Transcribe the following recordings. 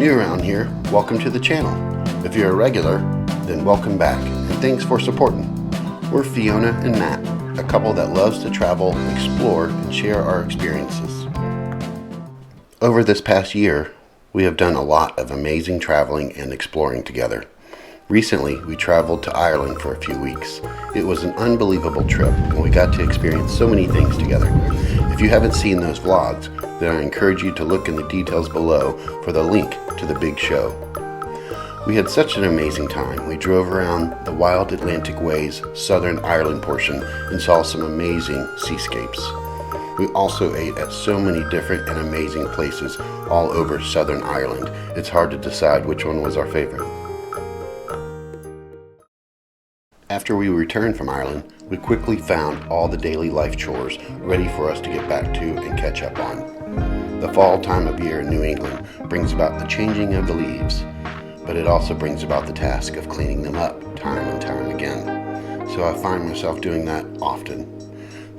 new around here, welcome to the channel. If you're a regular, then welcome back, and thanks for supporting. We're Fiona and Matt, a couple that loves to travel, explore, and share our experiences. Over this past year, we have done a lot of amazing traveling and exploring together. Recently, we traveled to Ireland for a few weeks. It was an unbelievable trip, and we got to experience so many things together. If you haven't seen those vlogs, then I encourage you to look in the details below for the link to the big show. We had such an amazing time. We drove around the wild Atlantic Ways, southern Ireland portion, and saw some amazing seascapes. We also ate at so many different and amazing places all over southern Ireland. It's hard to decide which one was our favorite. After we returned from Ireland, we quickly found all the daily life chores ready for us to get back to and catch up on. The fall time of year in New England brings about the changing of the leaves, but it also brings about the task of cleaning them up time and time again. So I find myself doing that often.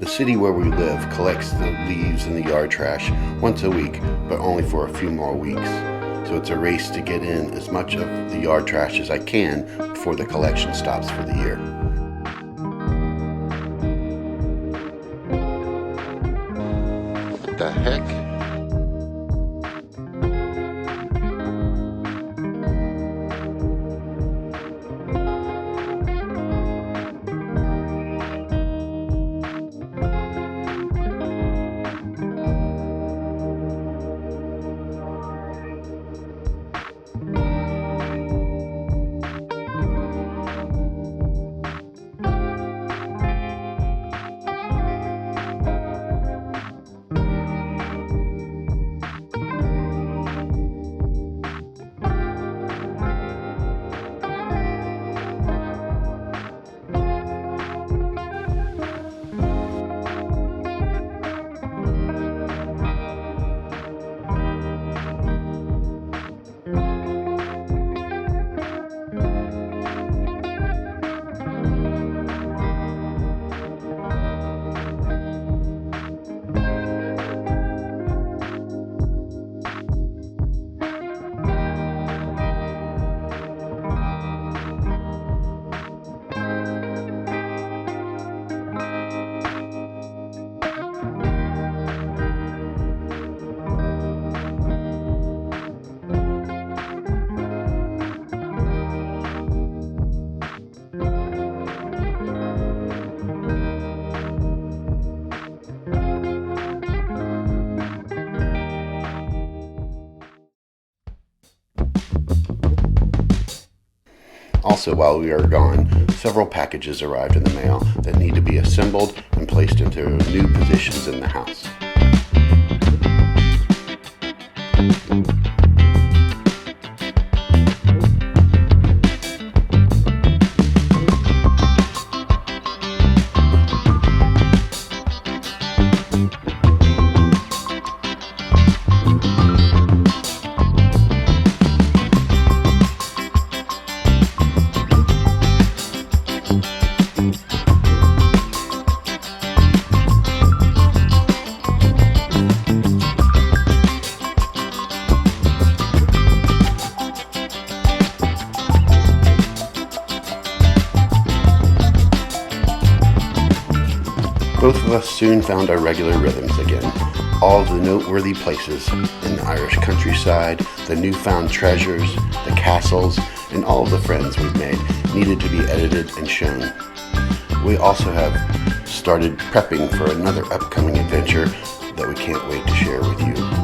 The city where we live collects the leaves and the yard trash once a week, but only for a few more weeks. So it's a race to get in as much of the yard trash as I can before the collection stops for the year. What the heck? Also, while we are gone, several packages arrived in the mail that need to be assembled and placed into new positions in the house. Both of us soon found our regular rhythms again. All of the noteworthy places in the Irish countryside, the newfound treasures, the castles, and all of the friends we've made needed to be edited and shown. We also have started prepping for another upcoming adventure that we can't wait to share with you.